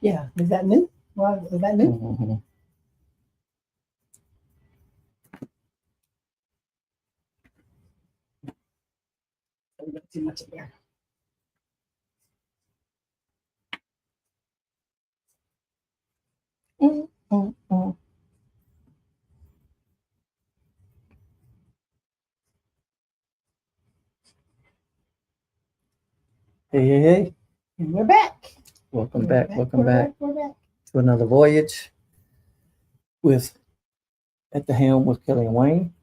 Yeah, is that new? Well, is that new? Mm-hmm. We got too much in there. Mm. Hey. And we're back. Welcome back. Welcome We're back back. We're back. to another voyage with At the Helm with Kelly and Wayne.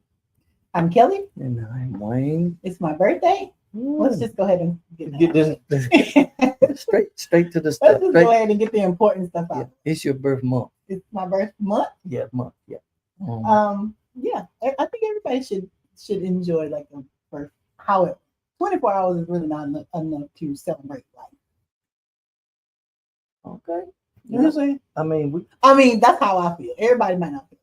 I'm Kelly. And I'm Wayne. It's my birthday. Let's just go ahead and get this straight to the Let's stuff. just go ahead and get the important stuff out. Yeah, it's your birth month. It's my birth month. Yeah, month. Yeah. Yeah. I think everybody should enjoy like a birth. However, 24 hours is really not enough to celebrate life. Okay. You know what I'm saying? I mean, that's how I feel. Everybody might not feel.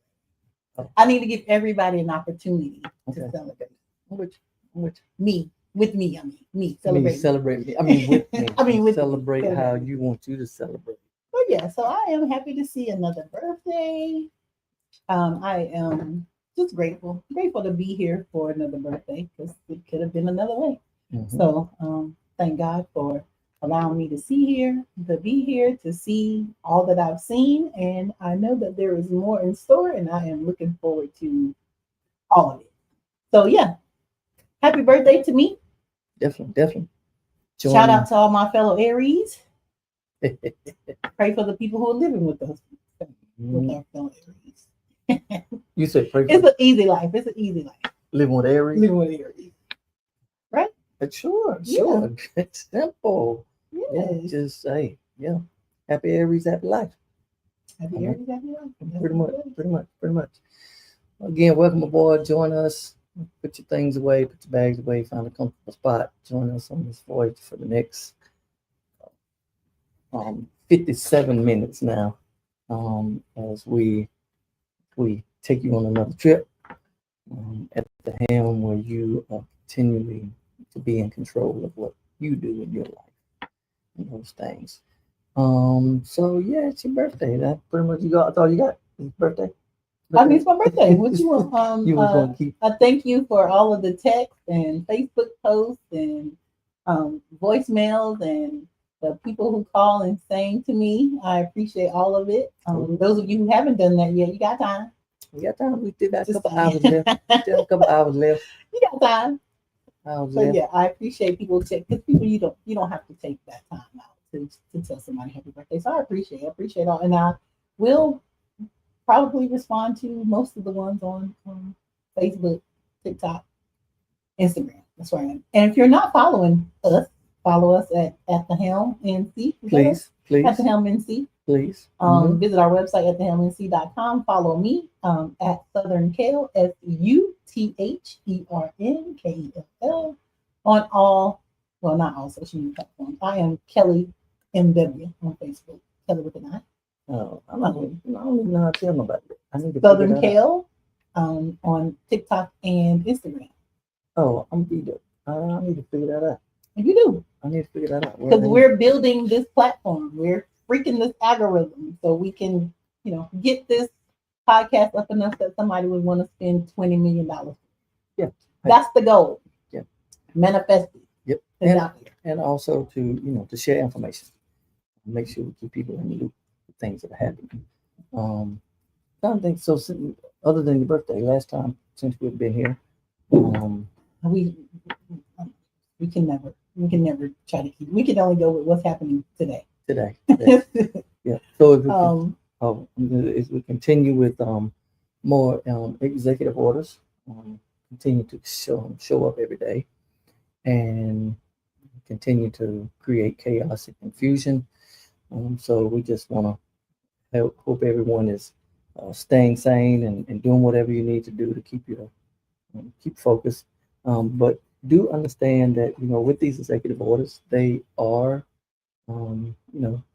Oh. I need to give everybody an opportunity to celebrate. Which me. With me, I mean, me celebrate me. I mean, with me. with celebrate me. how you want you to celebrate. But yeah, so I am happy to see another birthday. I am just grateful to be here for another birthday because it could have been another way. Mm-hmm. So thank God for allowing me to be here, to see all that I've seen, and I know that there is more in store, and I am looking forward to all of it. So yeah, happy birthday to me. Definitely. Shout out to all my fellow Aries. Pray for the people who are living with us, with our fellow Aries. You said pray for It's an easy life. It's an easy life. Living with Aries? Living with Aries. Right? Sure. Yeah. It's simple. Yes. Yeah, just say, yeah. Happy Aries, happy life. Happy Aries, happy life. Pretty much. Again, welcome aboard. Join us. Put your things away, put your bags away, find a comfortable spot. Join us on this voyage for the next 57 minutes now, as we take you on another trip at the helm, where you are continuing to be in control of what you do in your life and those things. So yeah, it's your birthday. That pretty much that's all you got. It's birthday. I mean, it's my birthday. What you want? You was gonna keep. I thank you for all of the text and Facebook posts and voicemails and the people who call and sing to me. I appreciate all of it. Those of you who haven't done that yet, you got time. We got time. We still got a couple hours left. Still a couple hours left. You got time. So yeah, I appreciate people check because people you don't have to take that time out to tell somebody happy birthday. So I appreciate all, and I will probably respond to most of the ones on Facebook, TikTok, Instagram. That's where I am. And if you're not following us, follow us at the Helm NC. Please. At the Helm NC. Please. Visit our website at thehelmnc.com. Follow me at Southern Kel, SUTHERNKELL on all, well, not all social media platforms. I am Kelly MW on Facebook. Kelly with an I. Oh, I don't even know how to tell nobody. I need to Southern Kel on TikTok and Instagram. Oh, I need to figure that out. You do. I need to figure that out. Because we're building this platform. We're freaking this algorithm so we can, get this podcast up enough that somebody would want to spend $20 million. Yeah. That's the goal. Yeah. Manifest it. Yep. And also to share information. Make sure we keep people in the loop with things that are happening. I don't think so. Other than your birthday, last time since we've been here, we can never try to keep. We can only go with what's happening today. Yeah. So if we continue with more executive orders, continue to show up every day, and continue to create chaos and confusion. So we just want to hope everyone is staying sane and doing whatever you need to do to keep focused. But do understand that with these executive orders, they are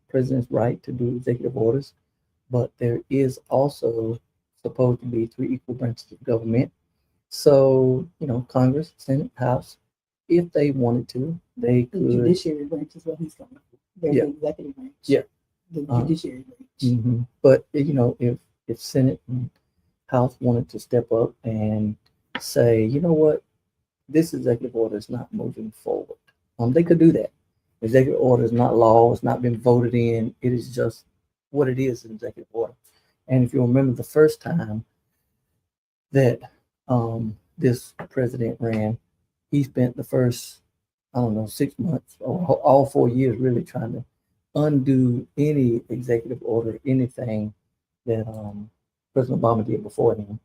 president's right to do executive orders, but there is also supposed to be 3 equal branches of government. So Congress, Senate, House, if they wanted to, they could. The judiciary branch is what he's talking about. There's the executive branch. Yeah. the judiciary branch. Mm-hmm. But if Senate and House wanted to step up and say, you know what, this executive order is not moving forward, they could do that. Executive order is not law. It's not been voted in. It is just what it is, an executive order. And if you remember the first time that this president ran, he spent the first, I don't know, 6 months or all 4 years really trying to undo any executive order, anything that President Obama did before him.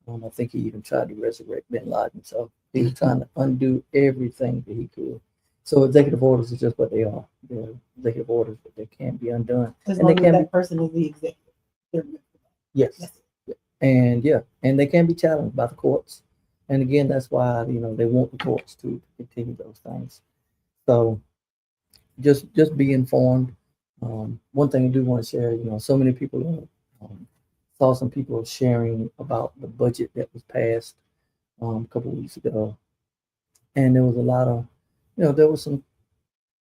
I think he even tried to resurrect Bin Laden. So he was trying to undo everything that he could. So executive orders is just what they are. They're executive orders, but they can't be undone. As long as that person is the executive. Yes. And they can be challenged by the courts. And again, that's why they want the courts to continue those things. So just be informed. One thing I do want to share, so many people saw some people sharing about the budget that was passed a couple of weeks ago, and there was a lot of, there was some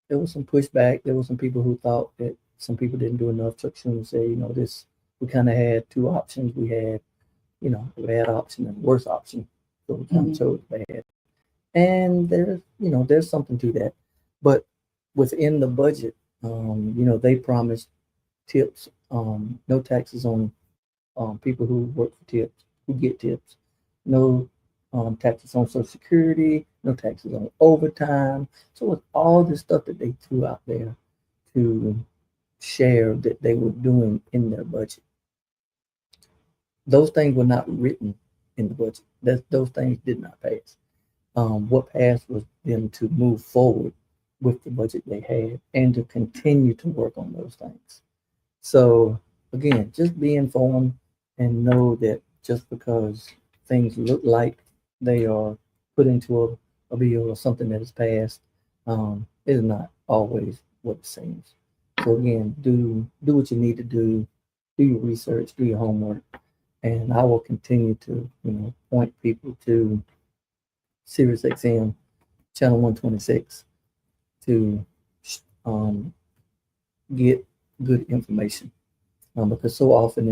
pushback. There was some people who thought that some people didn't do enough. Chuck Schumer said, this, we kind of had two options. We had, a bad option and a worse option, so we kind of chose bad. And there's something to that, but within the budget, they promised tips, no taxes on people who work for tips, who get tips, no taxes on Social Security, no taxes on overtime. So with all this stuff that they threw out there to share that they were doing in their budget, those things were not written in the budget. Those things did not pass. What passed was them to move forward with the budget they had and to continue to work on those things. So again, just be informed and know that just because things look like they are put into a bill or something that is passed, is not always what it seems. So again, do what you need to do your research, do your homework, and I will continue to point people to Sirius XM channel 126 to get good information, because so often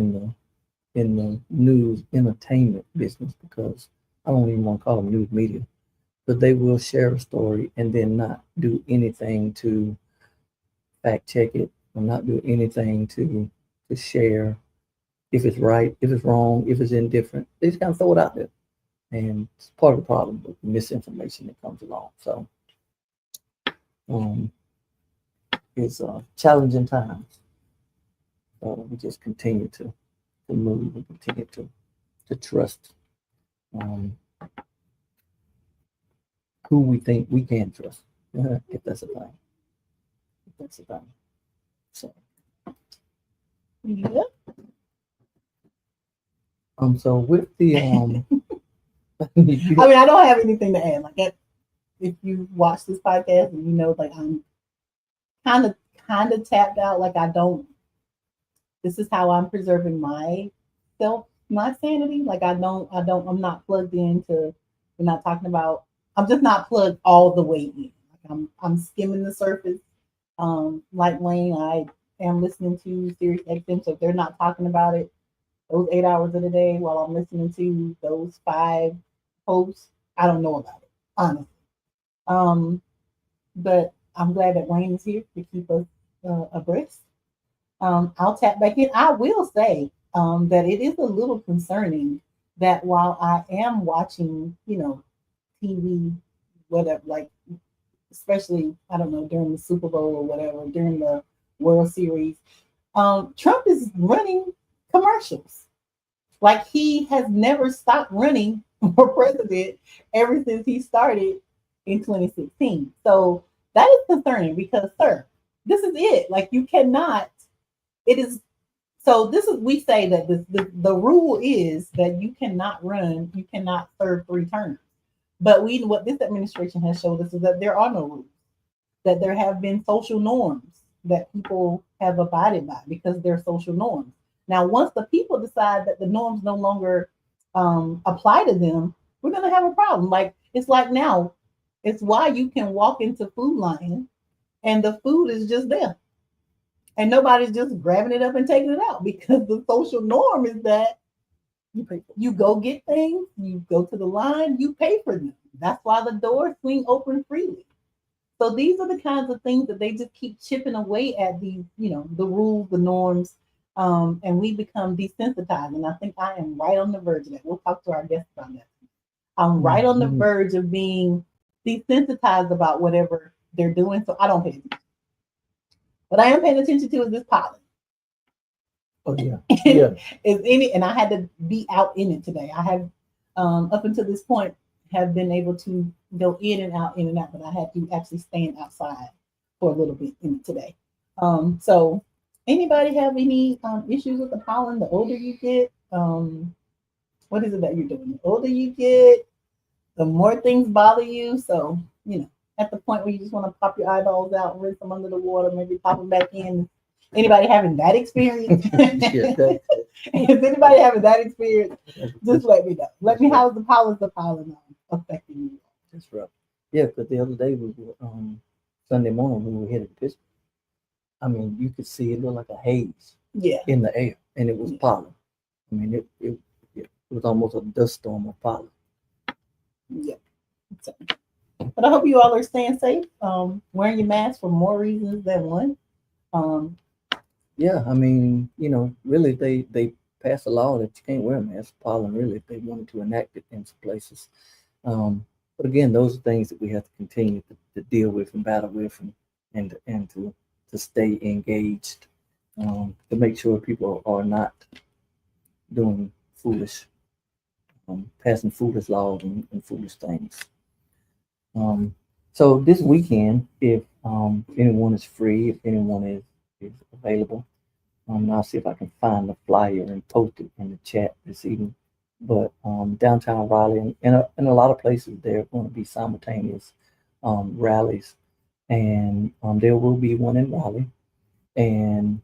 in the news entertainment business, because I don't even want to call them news media, but they will share a story and then not do anything to fact check it or not do anything to share if it's right, if it's wrong, if it's indifferent. They just kind of throw it out there. And it's part of the problem with the misinformation that comes along. So it's challenging times. We just continue to move and continue to trust who we think we can trust, if that's a thing. So. Yeah. So with the I mean, I don't have anything to add. Like, if you watch this podcast and like I'm kind of tapped out. Like, I don't. This is how I'm preserving my sanity. Like, I'm not plugged into. We're not talking about. I'm just not plugged all the way in. Like, I'm skimming the surface. Like Wayne, I am listening to Sirius XM, so if they're not talking about it those 8 hours of the day while I'm listening to those 5 hosts, I don't know about it, honestly. But I'm glad that Wayne is here to keep us abreast. I'll tap back in. I will say that it is a little concerning that while I am watching, TV, whatever, like, especially, I don't know, during the Super Bowl or whatever, during the World Series, Trump is running commercials. Like, he has never stopped running for president ever since he started in 2016. So that is concerning because, sir, this is it. Like, you cannot, it is, so this is, we say that the rule is that you cannot serve 3 terms. But what this administration has showed us is that there are no rules, that there have been social norms that people have abided by because they're social norms. Now, once the people decide that the norms no longer apply to them, we're going to have a problem. Like, it's like now, it's why you can walk into Food Lion and the food is just there. And nobody's just grabbing it up and taking it out, because the social norm is that you go get things, you go to the line, you pay for them. That's why the doors swing open freely. So these are the kinds of things that they just keep chipping away at, these, the rules, the norms, and we become desensitized. And I think I am right on the verge of that. We'll talk to our guests about that. I'm right on the verge of being desensitized about whatever they're doing, so I don't pay attention. What I am paying attention to is this pollen. Oh yeah, yeah. And I had to be out in it today. I have, up until this point, have been able to go in and out, but I had to actually stand outside for a little bit in today. So anybody have any issues with the pollen? The older you get, what is it that you're doing? The older you get, the more things bother you. So, at the point where you just want to pop your eyeballs out and rinse them under the water, maybe pop them back in. Anybody having that experience? Is anybody having that experience? Just let me know. Let me know how the pollen affecting you. That's right. Yeah, because the other day we were Sunday morning we were headed to Pittsburgh. I mean, you could see it looked like a haze in the air, and it was pollen. I mean, it was almost a dust storm of pollen. Yeah. But I hope you all are staying safe, wearing your mask for more reasons than one. Yeah, I mean, really they passed a law that you can't wear a mask, pollen, really, if they wanted to enact it in some places. But again, those are things that we have to continue to deal with and battle with, and to stay engaged, to make sure people are not doing foolish, passing foolish laws and foolish things. So this weekend, if anyone is free, if anyone is available, I'll see if I can find the flyer and post it in the chat this evening. But downtown Raleigh and in a lot of places, there are going to be simultaneous rallies, and there will be one in Raleigh. And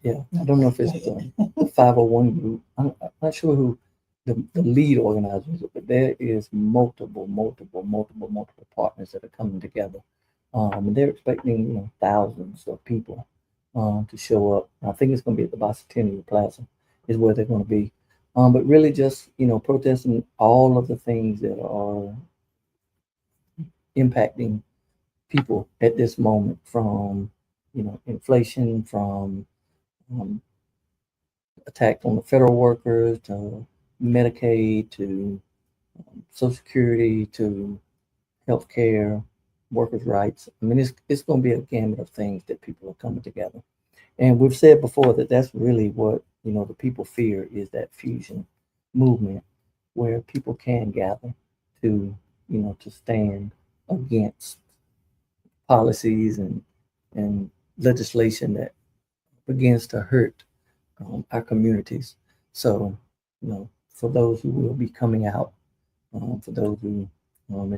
yeah, I don't know if it's the 501 group. I'm not sure who the lead organizer is, but there is multiple partners that are coming together. And they're expecting thousands of people to show up. I think it's going to be at the Bicentennial Plaza is where they're going to be. But really just, protesting all of the things that are impacting people at this moment, from, inflation, from attack on the federal workers, to Medicaid, to Social Security, to healthcare, workers' rights. I mean, it's going to be a gamut of things that people are coming together. And we've said before that that's really what, the people fear, is that fusion movement where people can gather to, to stand against policies and legislation that begins to hurt our communities. So, for those who will be coming out, for those who,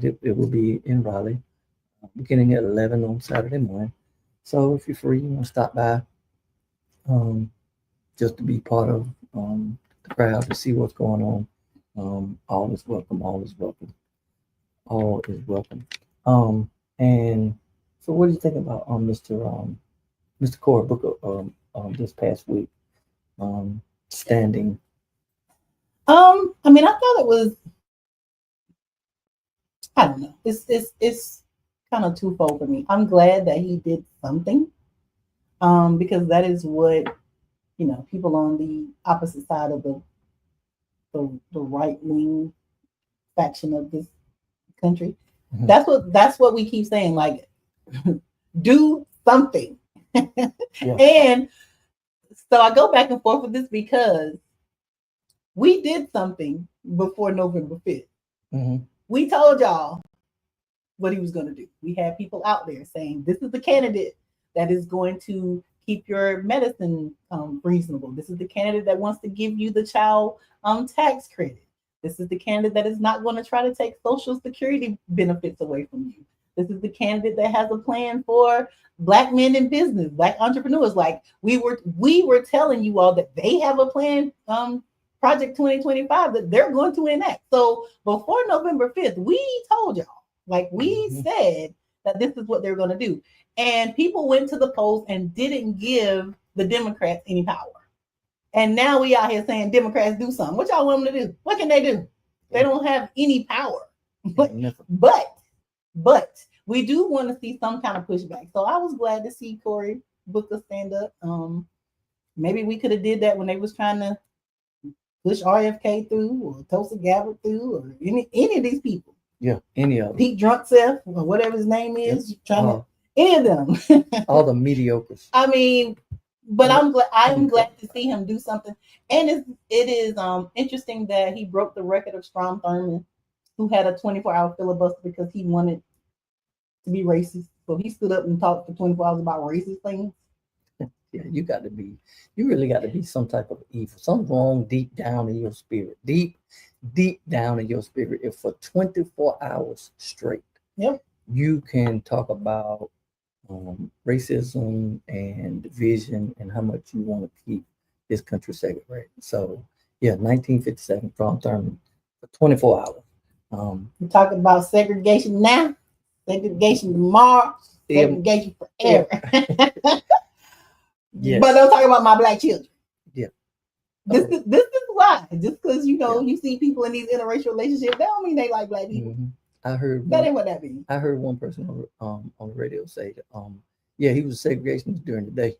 it will be in Raleigh, beginning at 11 on Saturday morning. So if you're free, you want to stop by, just to be part of the crowd, to see what's going on. All is welcome. All is welcome. All is welcome. And so, what do you think about Mr. Cory Booker this past week, standing? I mean, I thought it was, I don't know. It's kind of twofold for me. I'm glad that he did something, because that is what, people on the opposite side of the right wing faction of this country. Mm-hmm. That's what we keep saying, like, do something. Yeah. And so I go back and forth with this because we did something before November 5th. Mm-hmm. We told y'all what he was going to do. We had people out there saying, this is the candidate that is going to keep your medicine reasonable. This is the candidate that wants to give you the child tax credit. This is the candidate that is not going to try to take Social Security benefits away from you. This is the candidate that has a plan for Black men in business, Black entrepreneurs. Like we were telling you all that they have a plan, Project 2025, that they're going to enact. So before November 5th, we told y'all, like we said that this is what they're going to do. And people went to the polls and didn't give the Democrats any power. And now we out here saying Democrats do something. What y'all want them to do? What can they do? They don't have any power. But we do want to see some kind of pushback. So I was glad to see Cory Booker stand up. Maybe we could have did that when they was trying to push RFK through or Tulsi Gabbard through or any of these people. Yeah, any of them. Pete Drunkself or whatever his name is, trying to any of them. All the mediocres. I mean, but I'm glad to see him do something. And it is interesting that he broke the record of Strom Thurmond, who had a 24-hour filibuster because he wanted to be racist. So he stood up and talked for 24 hours about racist things. Yeah, you really got to be some type of evil, something wrong deep down in your spirit, deep down in your spirit. If for 24 hours straight, you can talk about racism and division and how much you want to keep this country segregated. So, 1957, Strom Thurmond for 24 hours. We're talking about segregation now, segregation tomorrow, segregation forever. Yes. But don't talk about my black children. Yeah. This is why. Just because you see people in these interracial relationships, that don't mean they like black people. Mm-hmm. I heard that ain't what that means. I heard one person on the radio say that he was a segregationist during the day.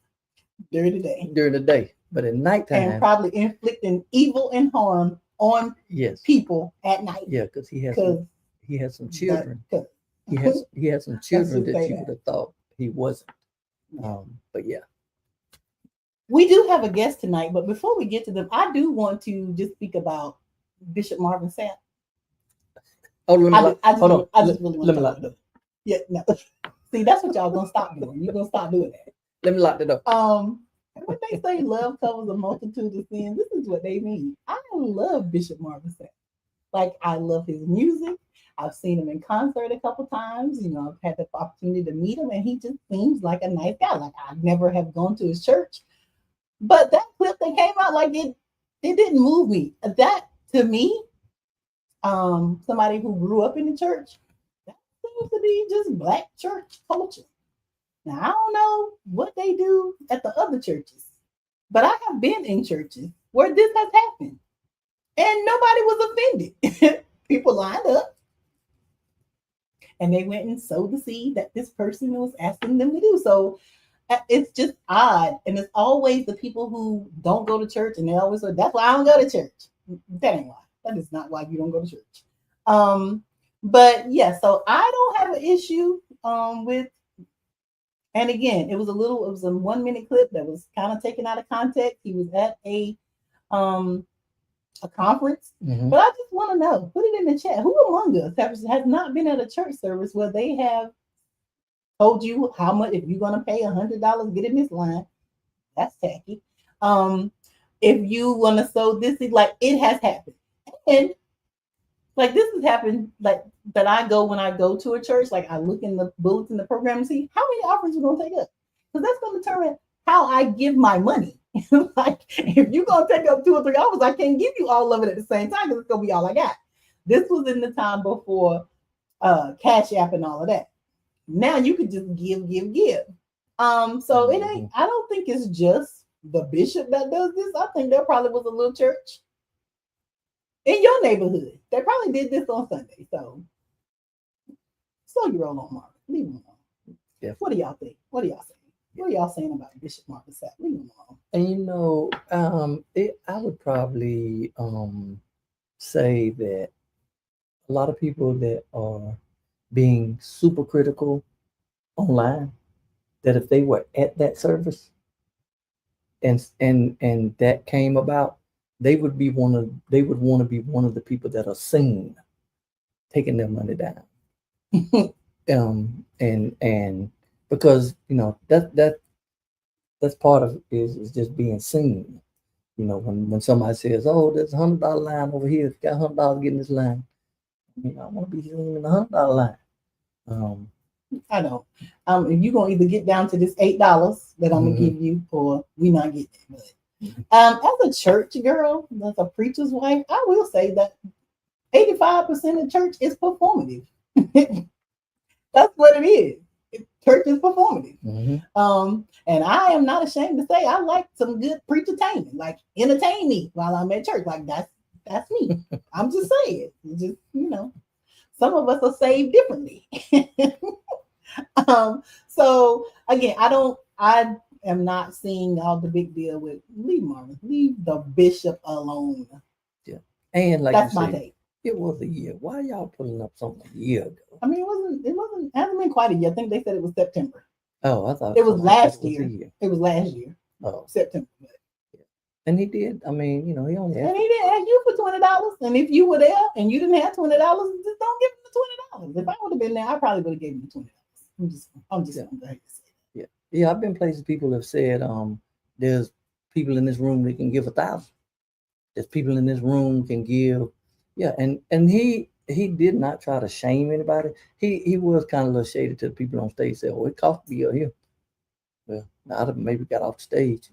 During the day. But at nighttime. And probably inflicting evil and harm on people at night. Yeah, because he had some children. He had some children that you would have thought he wasn't. But yeah. We do have a guest tonight, but before we get to them, I do want to just speak about Bishop Marvin Sapp. Oh, I just really want to lock it up. Yeah, no. See, that's what y'all gonna stop doing. You're gonna stop doing that. Let me lock it up. When they say love covers a multitude of sins, this is what they mean. I love Bishop Marvin Sapp. Like, I love his music. I've seen him in concert a couple times. I've had the opportunity to meet him, and he just seems like a nice guy. Like, I never have gone to his church. But that clip that came out, like it didn't move me. That, to me, somebody who grew up in the church, that seems to be just Black church culture. Now, I don't know what they do at the other churches, but I have been in churches where this has happened, and nobody was offended. People lined up, and they went and sowed the seed that this person was asking them to do. So it's just odd. And it's always the people who don't go to church, and they always say, that's why I don't go to church. That ain't why. That is not why you don't go to church. But yeah, so I don't have an issue with, and again, it was a 1-minute clip that was kind of taken out of context. He was at a conference, but I just want to know, put it in the chat, who among us has not been at a church service where they have told you how much, if you're going to pay $100, get in this line. That's tacky. If you want to sow this, like, it has happened. And like, this has happened, like, that I go when I go to a church, like, I look in the bulletin, the program, and see how many offerings you're going to take up. Because that's going to determine how I give my money. Like, if you're going to take up 2 or 3 offers, I can't give you all of it at the same time because it's going to be all I got. This was in the time before Cash App and all of that. Now you could just give. So it ain't, I don't think it's just the bishop that does this. I think there probably was a little church in your neighborhood that probably did this on Sunday. So you roll on Marvin. Leave him alone. Yeah. What do y'all think? What do y'all say? What are y'all saying about Bishop Marvin Sapp? Leave him alone. And I would probably say that a lot of people that are being super critical online, that if they were at that service and that came about, they would want to be one of the people that are seen taking their money down. And because that's part of it is just being seen. When somebody says, oh, there's $100 line over here, if you got $100, get in this line. I want to be seen in the $100 line. I know. If you're gonna either get down to this $8 that I'm gonna give you, or we not getting it. But as a church girl, as a preacher's wife, I will say that 85% of church is performative. That's what it is. Church is performative. Mm-hmm. And I am not ashamed to say I like some good preachertainment. Like entertain me while I'm at church. Like that's me. I'm just saying. Just some of us are saved differently. So again, I am not seeing all the big deal with leave Marvin. Leave the bishop alone. Yeah. And like that's you my said, take. It was a year. Why y'all pulling up something a year ago? I mean, it hasn't been quite a year. I think they said it was September. Oh, I thought it was last year. year. It was last year. Oh, September. Yeah. And he did. I mean, he only and he didn't ask you for $20. And if you were there and you didn't have $20, just don't give him the $20. If I would have been there, I probably would have given him $20. I'm just going to say that. Yeah, I've been places people have said, there's people in this room that can give 1,000. There's people in this room can give, and he did not try to shame anybody. He was kind of a little shady to the people on stage. Said, "Oh, it cost me up here." Well, I'd have maybe got off the stage.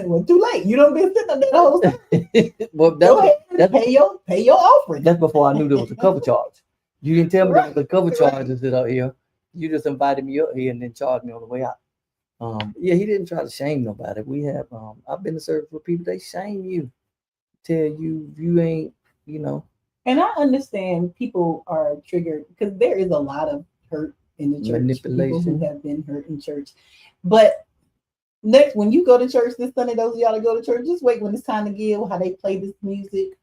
Well, too late. You don't been sitting up there the whole time. Well, go ahead and pay your offering. That's before I knew there was a cover charge. You didn't tell me there was a cover charge to sit up here. You just invited me up here and then charged me on the way out. He didn't try to shame nobody. We have I've been to service with people, they shame you, tell you ain't, And I understand people are triggered because there is a lot of hurt in the church. Manipulation. People who have been hurt in church. But next, when you go to church this Sunday, those of y'all that go to church, just wait when it's time to give, how they play this music.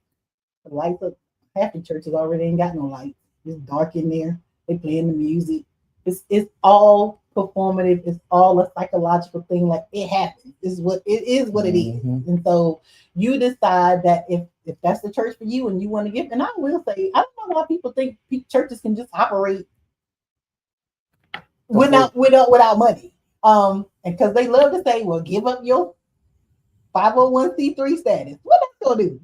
The lights up. Half the churches already ain't got no lights. It's dark in there. They playing the music. It's all performative. It's all a psychological thing. Like it happens. It is what it is. And so you decide that if that's the church for you and you want to give, and I will say, I don't know why people think churches can just operate without money. And because they love to say, well, give up your 501c3 status. What that's gonna do?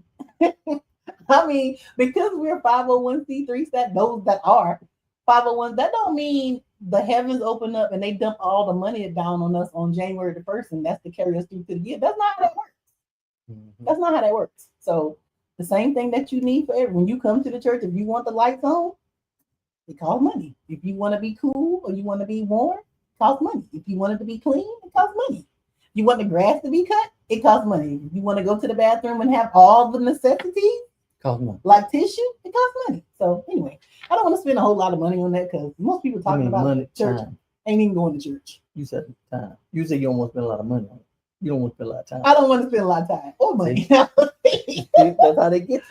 I mean, because we're 501c3 status, those that are 501, that don't mean the heavens open up and they dump all the money down on us on January the 1st, and that's to carry us through to the year. That's not how that works. Mm-hmm. That's not how that works. So the same thing that you need for when you come to the church, if you want the lights on, it costs money. If you want to be cool or you want to be warm, it costs money. If you want it to be clean, it costs money. If you want the grass to be cut, it costs money. If you want to go to the bathroom and have all the necessities, costs money. Like tissue, it costs money. So anyway, I don't want to spend a whole lot of money on that because most people talking about money, church time. Ain't even going to church. You said time. You said you don't want to spend a lot of money on it. You don't want to spend a lot of time. I don't want to spend a lot of time or money. See, that's how they get you.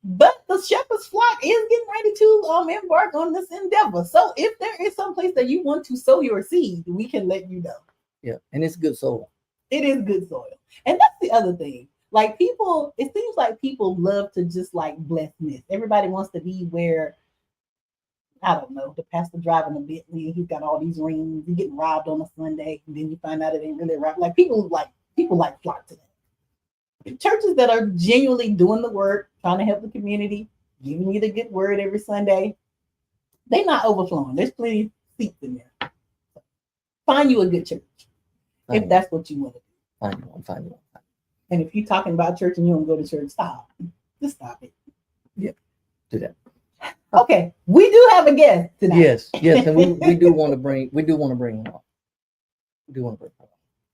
But the shepherd's flock is getting ready to embark on this endeavor. So if there is some place that you want to sow your seed, we can let you know. Yeah, and it's good soil. It is good soil. And that's the other thing. Like people, it seems like people love to just like bless myths. Everybody wants to be where, I don't know, the pastor driving a Bentley, he's got all these rings, he's getting robbed on a Sunday, and then you find out it ain't really robbed. Like people like flock to that. Churches that are genuinely doing the work, trying to help the community, giving you the good word every Sunday, they're not overflowing. There's plenty of seats in there. Find you a good church if that's what you want to do. Find one. And if you're talking about church and you don't go to church, stop. Just stop it. Yeah, do that. Okay, we do have a guest tonight. Yes, and we do want to bring her on.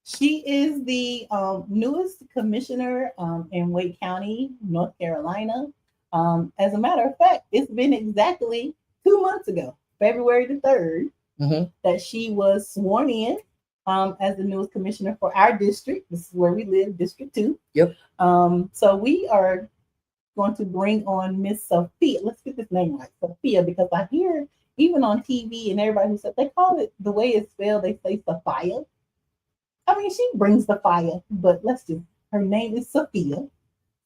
She is the newest commissioner in Wake County, North Carolina. As a matter of fact, it's been exactly 2 months ago, February the 3rd, that she was sworn in as the newest commissioner for our district. This is where we live, District 2. Yep. So we are going to bring on Miss Sophia. Let's get this name right, Sophia, because I hear even on TV and everybody who said they call it the way it's spelled, they say Sophia. I mean, she brings the fire, but her name is Sophia.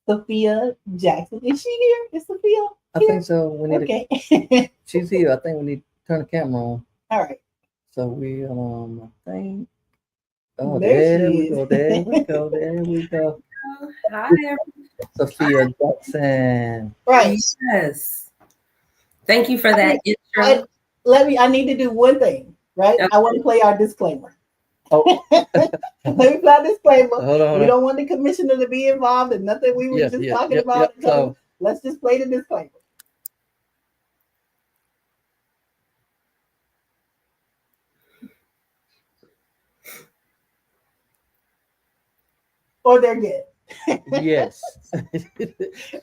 Sophia Jackson. Is she here? Is Sophia here? I think so. She's here. I think we need to turn the camera on. All right. So we I think. Oh, there we go. There we go. Hi, Sophia Jackson. Right. Yes. Thank you for that intro. I need to do one thing, right? Okay. I want to play our disclaimer. Oh. Let me play our disclaimer. Hold on. We don't want the commissioner to be involved in nothing we were just talking about. So let's just play the disclaimer. or their guests. Yes.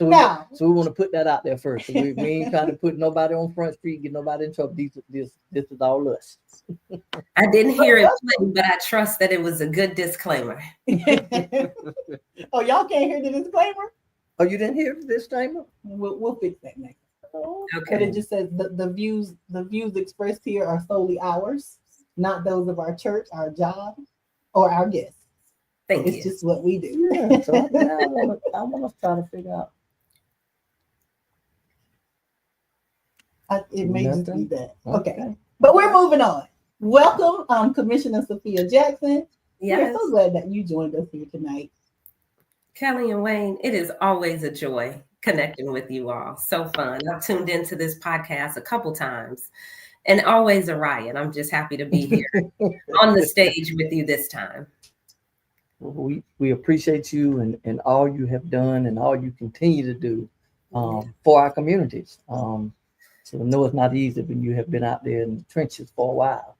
Now, so we want to put that out there first. So we ain't trying to put nobody on Front Street, get nobody in trouble. This is all us. I didn't hear it play, but I trust that it was a good disclaimer. Oh, y'all can't hear the disclaimer? Oh, you didn't hear the disclaimer? We'll fix that next. Okay. But it just says the views expressed here are solely ours, not those of our church, our job, or our guests. Thank you. It's just what we do. Yeah, so I want to try to figure out. It may just be Nothing? that. Okay. But we're moving on. Welcome, Commissioner Sophia Jackson. Yes. We're so glad that you joined us here tonight. Kelly and Wayne, it is always a joy connecting with you all. So fun. I've tuned into this podcast a couple times and always a riot. I'm just happy to be here on the stage with you this time. We appreciate you and all you have done and all you continue to do for our communities. So I know it's not easy when you have been out there in the trenches for a while.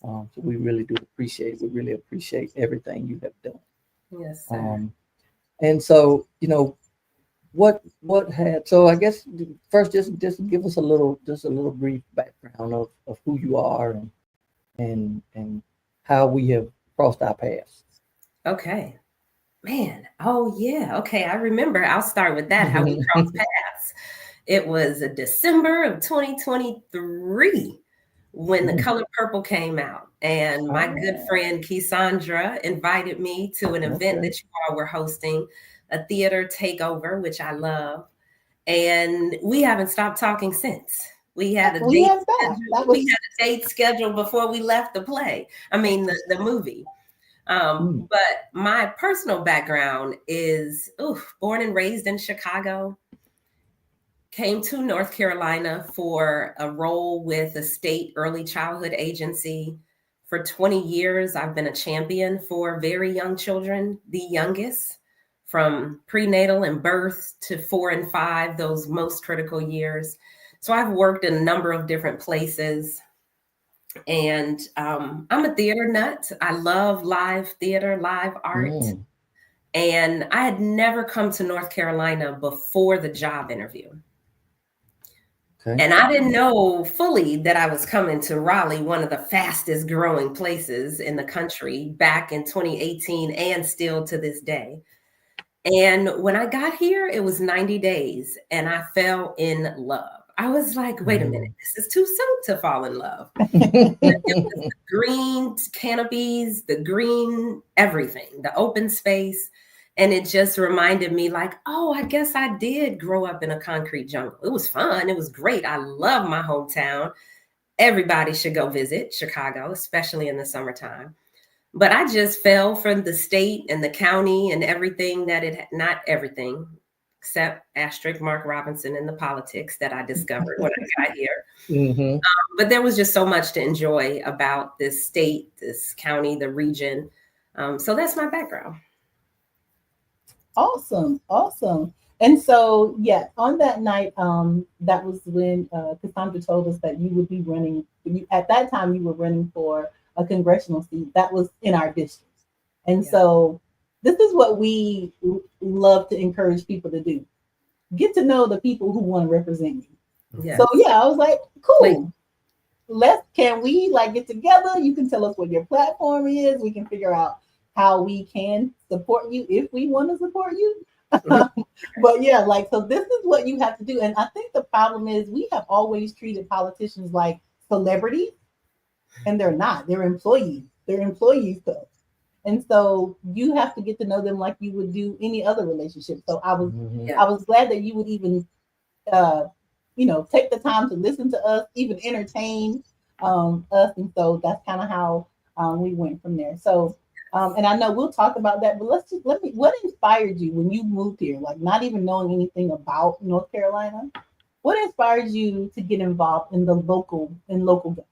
So we really do appreciate it. We really appreciate everything you have done. Yes, sir. And so, what had, so I guess first just give us a little brief background of who you are and how we have crossed our paths. Okay. Man. Oh, yeah. Okay. I remember. I'll start with that. How we crossed paths. It was December of 2023 when The Color Purple came out. And my good friend Keysandra invited me to an event that you all were hosting, a theater takeover, which I love. And we haven't stopped talking since. We had a date scheduled before we left the play. I mean, the movie. But my personal background is born and raised in Chicago, came to North Carolina for a role with the state early childhood agency. For 20 years, I've been a champion for very young children, the youngest, from prenatal and birth to 4 and 5, those most critical years. So I've worked in a number of different places. And I'm a theater nut. I love live theater, live art. And I had never come to North Carolina before the job interview. Okay. And I didn't know fully that I was coming to Raleigh, one of the fastest growing places in the country, back in 2018 and still to this day. And when I got here, it was 90 days and I fell in love. I was like, wait a minute, this is too soon to fall in love. It was the green canopies, the green everything, the open space. And it just reminded me like, oh, I guess I did grow up in a concrete jungle. It was fun. It was great. I love my hometown. Everybody should go visit Chicago, especially in the summertime. But I just fell from the state and the county and everything not everything, except asterisk Mark Robinson and the politics that I discovered when I got here. But there was just so much to enjoy about this state, this county, the region. So that's my background. Awesome. And so, on that night, that was when Cassandra told us that you would be running. At that time, you were running for a congressional seat. That was in our district. And so this is what we love to encourage people to do. Get to know the people who want to represent you. Yes. So I was like, cool. Can we get together? You can tell us what your platform is. We can figure out how we can support you if we want to support you. But so this is what you have to do. And I think the problem is we have always treated politicians like celebrities, and they're not. They're employees. They're employees though. And so you have to get to know them like you would do any other relationship. So I was glad that you would even take the time to listen to us, even entertain us. And so that's kind of how we went from there. So and I know we'll talk about that, but what inspired you when you moved here? Not even knowing anything about North Carolina, what inspired you to get involved in local government?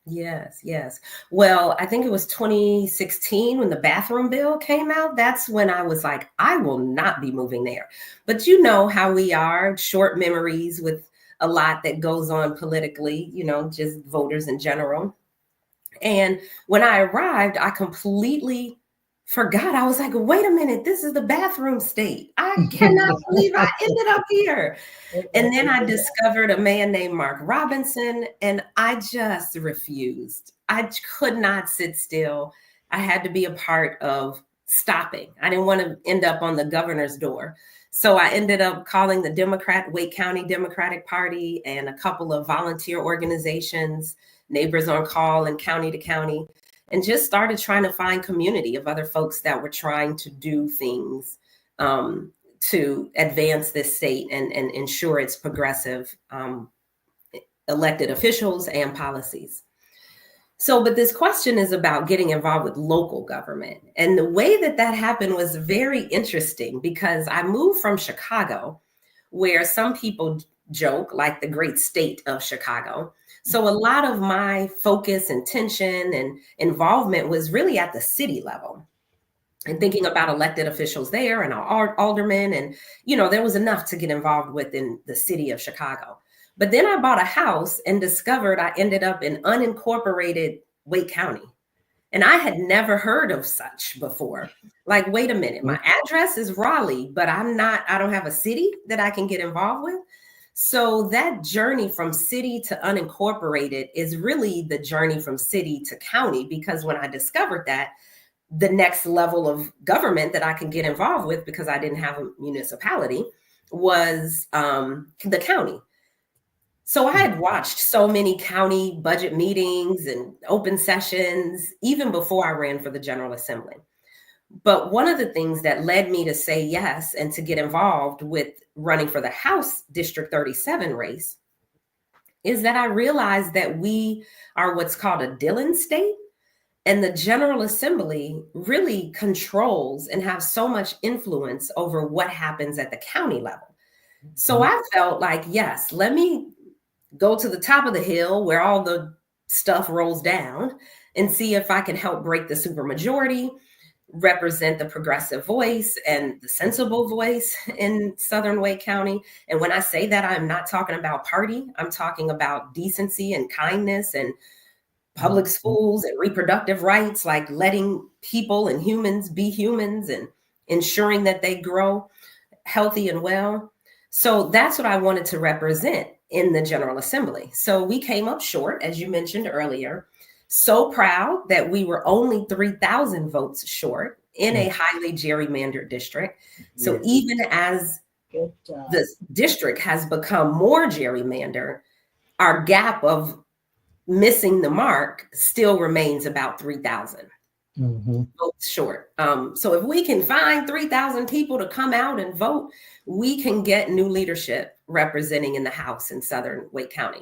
Yes. Well, I think it was 2016 when the bathroom bill came out. That's when I was like, I will not be moving there. But you know how we are, short memories with a lot that goes on politically, just voters in general. And when I arrived, I completely forgot. I was like, wait a minute, this is the bathroom state. I cannot believe I ended up here. And then I discovered a man named Mark Robinson, and I just refused. I could not sit still. I had to be a part of stopping. I didn't want to end up on the governor's door. So I ended up calling the Wake County Democratic Party and a couple of volunteer organizations, Neighbors on Call and County to County, and just started trying to find community of other folks that were trying to do things to advance this state and ensure its progressive elected officials and policies. So, but this question is about getting involved with local government. And the way that that happened was very interesting because I moved from Chicago, where some people joke like the great state of Chicago. So a lot of my focus and tension and involvement was really at the city level and thinking about elected officials there and our aldermen. And, you know, there was enough to get involved with in the city of Chicago. But then I bought a house and discovered I ended up in unincorporated Wake County. And I had never heard of such before. Like, wait a minute, my address is Raleigh, but I don't have a city that I can get involved with. So that journey from city to unincorporated is really the journey from city to county, because when I discovered that, the next level of government that I can get involved with, because I didn't have a municipality, was the county. So I had watched so many county budget meetings and open sessions, even before I ran for the General Assembly. But one of the things that led me to say yes and to get involved with running for the House District 37 race is that I realized that we are what's called a Dillon state. And the General Assembly really controls and has so much influence over what happens at the county level. So I felt like, yes, let me go to the top of the hill where all the stuff rolls down and see if I can help break the supermajority, represent the progressive voice and the sensible voice in Southern Wake County. And when I say that, I'm not talking about party. I'm talking about decency and kindness and public schools and reproductive rights, like letting people and humans be humans and ensuring that they grow healthy and well. So that's what I wanted to represent in the General Assembly. So we came up short, as you mentioned earlier. So proud that we were only 3,000 votes short in a highly gerrymandered district. So even as the district has become more gerrymandered, our gap of missing the mark still remains about 3,000 votes short. So if we can find 3,000 people to come out and vote, we can get new leadership representing in the House in Southern Wake County.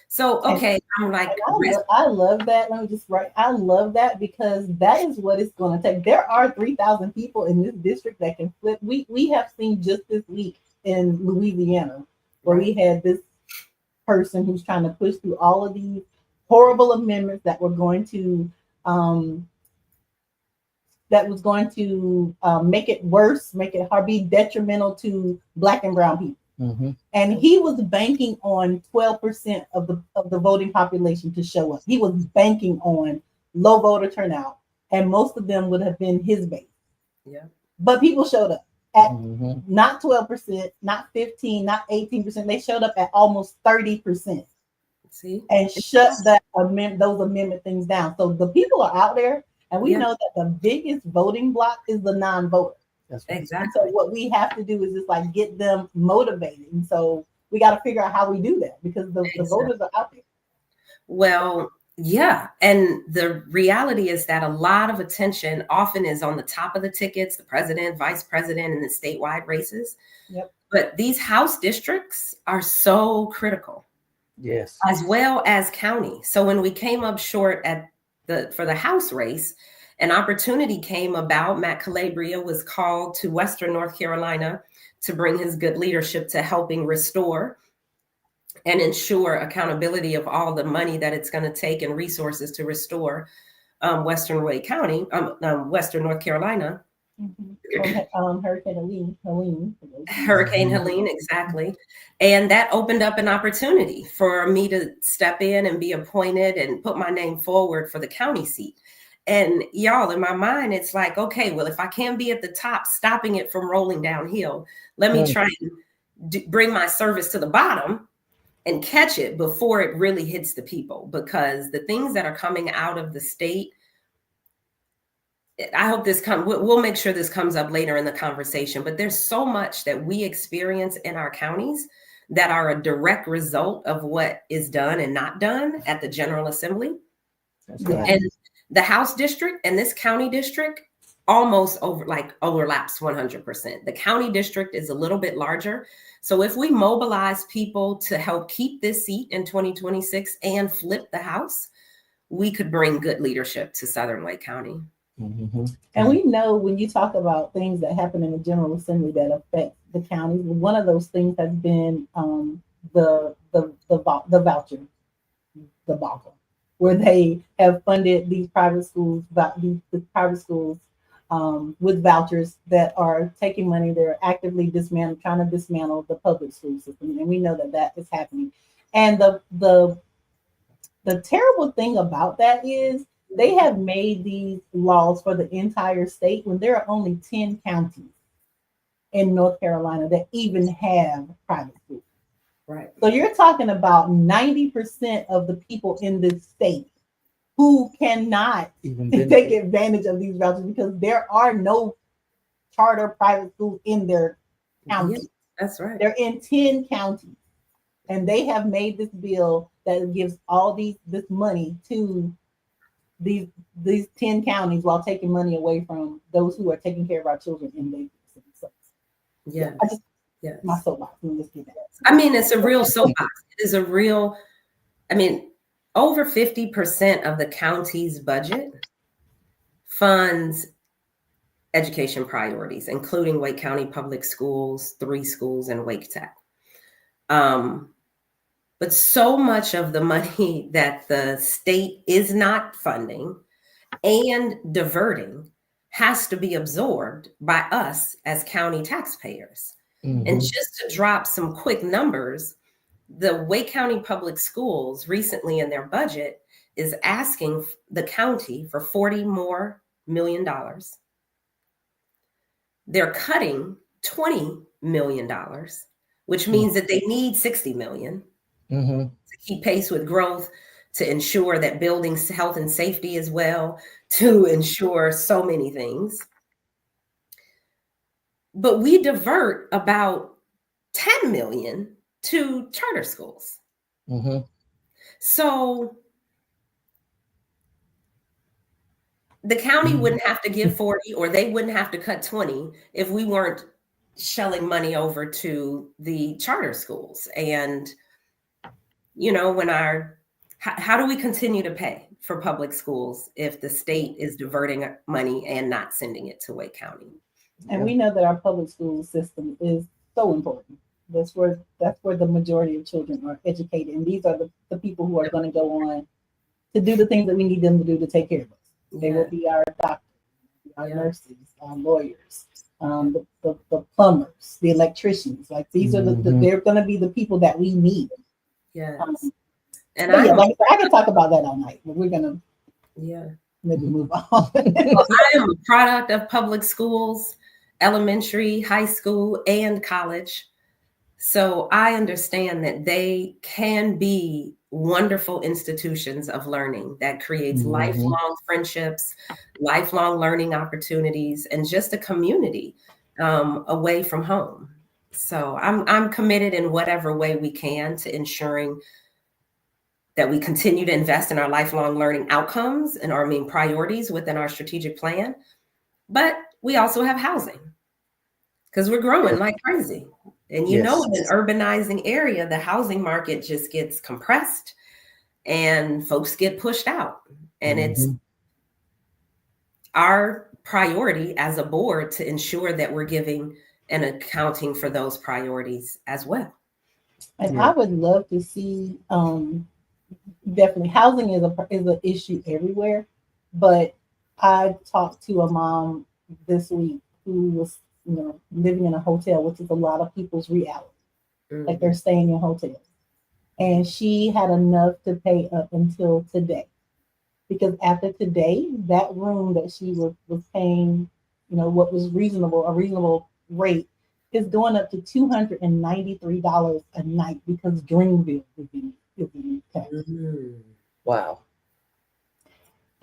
So, okay, I'm like, I love that. Let me just write. I love that because that is what it's going to take. There are 3,000 people in this district that can flip. We have seen just this week in Louisiana where we had this person who's trying to push through all of these horrible amendments that were going to make it worse, make it hard, be detrimental to Black and brown people. And he was banking on 12% of the voting population to show up. He was banking on low voter turnout, and most of them would have been his base. Yeah. But people showed up at not 12%, not 15%, not 18%. They showed up at almost 30%. See? And shut those amendment things down. So the people are out there, and we know that the biggest voting block is the non-voter. That's right. Exactly. So what we have to do is just like get them motivated. And so we got to figure out how we do that because the voters are out there. Well, yeah. And the reality is that a lot of attention often is on the top of the tickets, the president, vice president, and the statewide races. Yep. But these House districts are so critical. Yes. As well as county. So when we came up short for the House race, an opportunity came about. Matt Calabria was called to Western North Carolina to bring his good leadership to helping restore and ensure accountability of all the money that it's going to take and resources to restore Western Wake County, Western North Carolina. Hurricane Helene, exactly. And that opened up an opportunity for me to step in and be appointed and put my name forward for the county seat. And y'all, in my mind, it's like, okay, well, if I can't be at the top, stopping it from rolling downhill, let me try and bring my service to the bottom and catch it before it really hits the people. Because the things that are coming out of the state, I hope we'll make sure this comes up later in the conversation, but there's so much that we experience in our counties that are a direct result of what is done and not done at the General Assembly. Right. And the House district and this county district almost overlaps 100%. The county district is a little bit larger. So if we mobilize people to help keep this seat in 2026 and flip the House, we could bring good leadership to Southern Wake County. Mm-hmm. And we know when you talk about things that happen in the General Assembly that affect the counties, one of those things has been the voucher debacle, where they have funded these private schools, with vouchers that are taking money. They're actively trying to dismantle the public school system, and we know that is happening. And the terrible thing about that is they have made these laws for the entire state when there are only 10 counties in North Carolina that even have private schools. Right. So you're talking about 90% of the people in this state who cannot take advantage of these vouchers because there are no charter private schools in their county. Yeah, that's right. They're in 10 counties. And they have made this bill that gives all this money to these 10 counties while taking money away from those who are taking care of our children in the city. Yeah. My soapbox. Let's get that. I mean, it's a real soapbox. It is a real, over 50% of the county's budget funds education priorities, including Wake County Public Schools, 3 schools, and Wake Tech. But so much of the money that the state is not funding and diverting has to be absorbed by us as county taxpayers. Mm-hmm. And just to drop some quick numbers, the Wake County Public Schools recently in their budget is asking the county for $40 million. They're cutting $20 million, which means that they need $60 million to keep pace with growth, to ensure that buildings health and safety as well, to ensure so many things. But we divert about $10 million to charter schools. Mm-hmm. So the county wouldn't have to give 40, or they wouldn't have to cut 20 if we weren't shelling money over to the charter schools. And, how do we continue to pay for public schools if the state is diverting money and not sending it to Wake County? And we know that our public school system is so important. That's where the majority of children are educated. And these are the people who are going to go on to do the things that we need them to do to take care of us. They will be our doctors, our nurses, our lawyers, the plumbers, the electricians. Like these are they're going to be the people that we need. Yes. I can talk about that all night, but we're going to maybe move on. I am a product of public schools, elementary, high school, and college. So I understand that they can be wonderful institutions of learning that creates lifelong friendships, lifelong learning opportunities, and just a community away from home. So I'm committed in whatever way we can to ensuring that we continue to invest in our lifelong learning outcomes and our main priorities within our strategic plan. But we also have housing because we're growing like crazy. And in an urbanizing area, the housing market just gets compressed and folks get pushed out. And it's our priority as a board to ensure that we're giving and accounting for those priorities as well. And I would love to see, definitely housing is an issue everywhere. But I talked to a mom this week who was living in a hotel, which is a lot of people's reality. Like they're staying in hotels. And she had enough to pay up until today. because after today, that room that she was paying, what was a reasonable rate, is going up to $293 a night because Dreamville is in tax. Mm-hmm. Wow.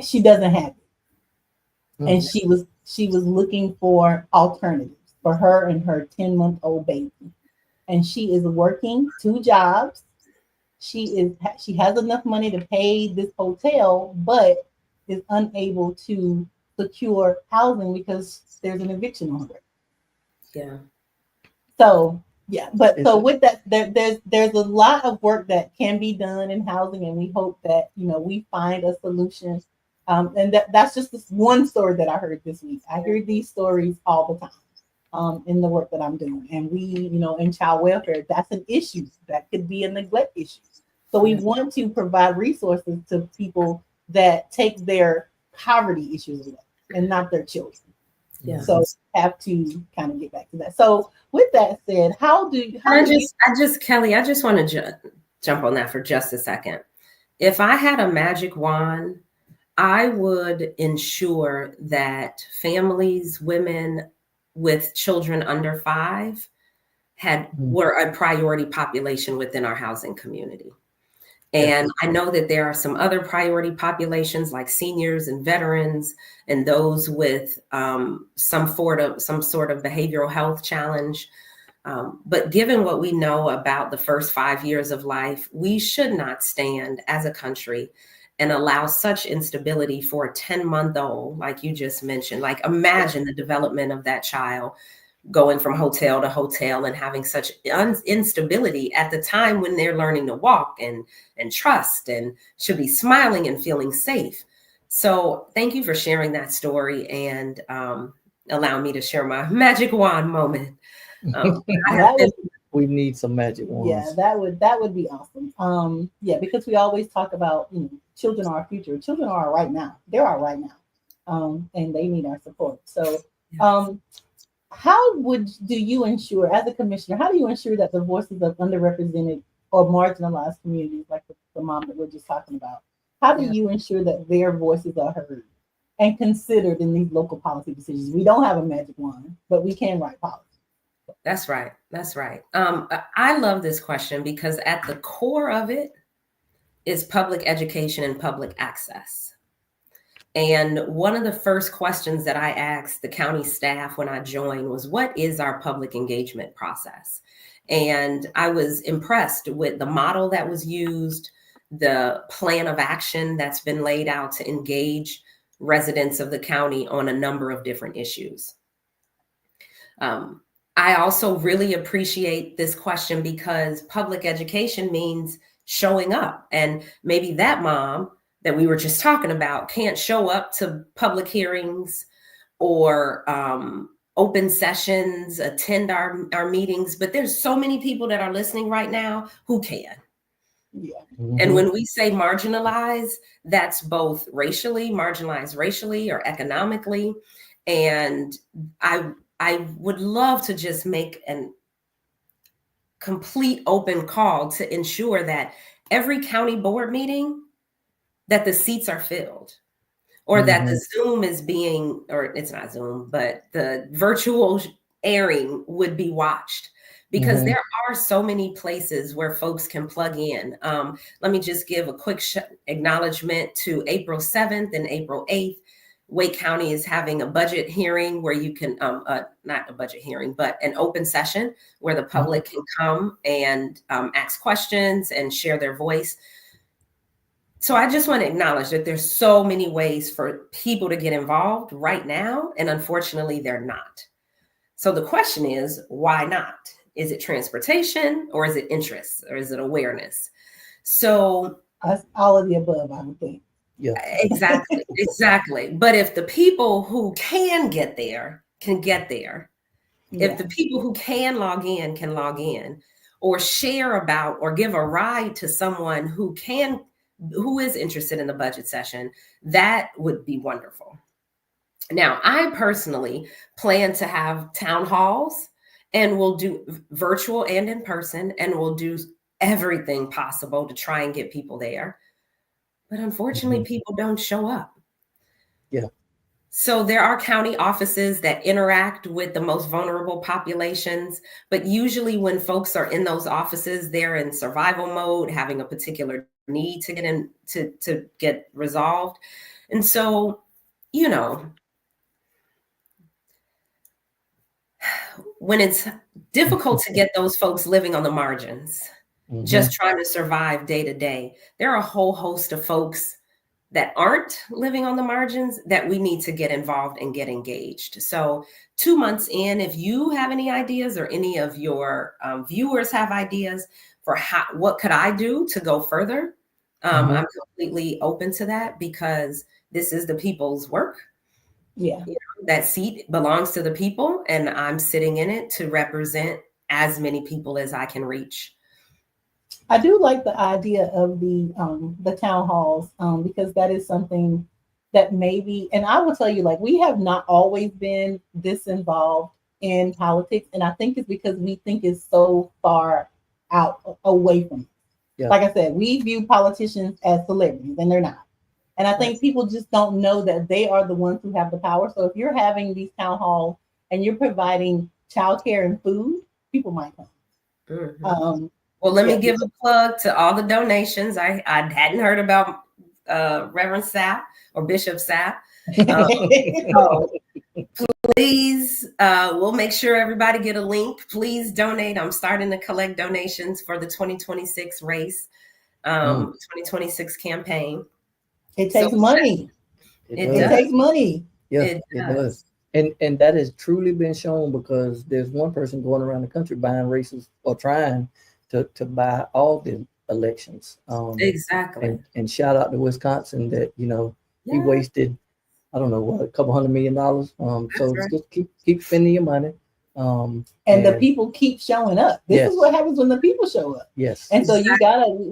She doesn't have it. Mm-hmm. And she was looking for alternatives for her and her 10-month-old baby. And she is working 2 jobs. She has enough money to pay this hotel, but is unable to secure housing because there's an eviction order. Yeah. So yeah, but so with that, there's a lot of work that can be done in housing, and we hope that we find a solution. And that's just this one story that I heard this week. I hear these stories all the time in the work that I'm doing, and we, in child welfare, that's an issue that could be a neglect issue. So we want to provide resources to people that take their poverty issues away and not their children. Yeah. So have to kind of get back to that. So with that said, Kelli, I just want to jump on that for just a second. If I had a magic wand, I would ensure that families, women with children under 5 were a priority population within our housing community. And I know that there are some other priority populations like seniors and veterans and those with some sort of behavioral health challenge. But given what we know about the first 5 years of life, we should not stand as a country and allow such instability for a 10-month-old, like you just mentioned. Like, imagine the development of that child going from hotel to hotel and having such instability at the time when they're learning to walk and trust and should be smiling and feeling safe. So thank you for sharing that story and allow me to share my magic wand moment. We need some magic wands. Yeah, that would be awesome. Yeah, because we always talk about children are our future. Children are right now. They're our right now, and they need our support. So, how do you ensure, as a commissioner, how do you ensure that the voices of underrepresented or marginalized communities, like the mom that we're just talking about, how do you ensure that their voices are heard and considered in these local policy decisions? We don't have a magic wand, but we can write policy. That's right. That's right. I love this question because at the core of it is public education and public access. And one of the first questions that I asked the county staff when I joined was, what is our public engagement process? And I was impressed with the model that was used, the plan of action that's been laid out to engage residents of the county on a number of different issues. I also really appreciate this question because public education means showing up. And maybe that mom that we were just talking about can't show up to public hearings or open sessions, attend our meetings, but there's so many people that are listening right now who can. Yeah. Mm-hmm. And when we say marginalized, that's both marginalized racially or economically. And I would love to just make a complete open call to ensure that every county board meeting, that the seats are filled, or that the Zoom is being, or it's not Zoom, but the virtual airing would be watched, because there are so many places where folks can plug in. Let me just give a quick acknowledgement to April 7th and April 8th. Wake County is having a budget hearing where you can, not a budget hearing, but an open session where the public can come and ask questions and share their voice. So I just want to acknowledge that there's so many ways for people to get involved right now, and unfortunately they're not. So the question is, why not? Is it transportation, or is it interest, or is it awareness? So all of the above, I would think. Yeah, exactly. But if the people who can get there can get there, if the people who can log in, or share about or give a ride to someone who is interested in the budget session, that would be wonderful. Now, I personally plan to have town halls, and we'll do virtual and in person, and we'll do everything possible to try and get people there. but unfortunately, people don't show up. Yeah. So there are county offices that interact with the most vulnerable populations, but usually when folks are in those offices, they're in survival mode, having a particular need to get in to get resolved. And so, you know, when it's difficult to get those folks living on the margins, just trying to survive day to day, there are a whole host of folks that aren't living on the margins that we need to get involved and get engaged. So 2 months in, if you have any ideas or any of your viewers have ideas for what could I do to go further, I'm completely open to that, because this is the people's work. Yeah. You know, that seat belongs to the people, and I'm sitting in it to represent as many people as I can reach. I do like the idea of the town halls, because that is something that maybe, and I will tell you, like, we have not always been this involved in politics, and I think it's because we think it's so far out away from it. Yeah. Like I said, we view politicians as celebrities, and they're not. And I think people just don't know that they are the ones who have the power. So if you're having these town halls and you're providing childcare and food, people might come. Well, let me give a plug to all the donations. I hadn't heard about Reverend Sapp or Bishop Sapp. So please, we'll make sure everybody get a link. Please donate. I'm starting to collect donations for the 2026 race, 2026 campaign. It takes money. It takes money. Yeah, it does. And that has truly been shown, because there's one person going around the country buying races, or trying to buy all the elections. Exactly. And shout out to Wisconsin that, he wasted, I don't know what, a couple $100 million. So just keep spending your money. And the people keep showing up. This is what happens when the people show up. Yes. And so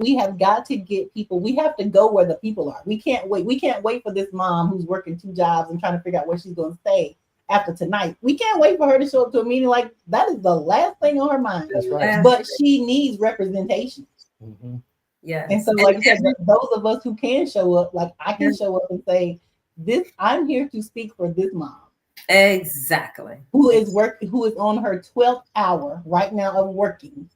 we have got to get people. We have to go where the people are. We can't wait. We can't wait for this mom who's working 2 jobs and trying to figure out where she's going to stay after tonight. We can't wait for her to show up to a meeting. Like, that is the last thing on her mind. That's right. But she needs representation. Yeah. And so, like I said, those of us who can show up, like I can show up and say, I'm here to speak for this mom. Exactly. Who is on her 12th hour right now of working.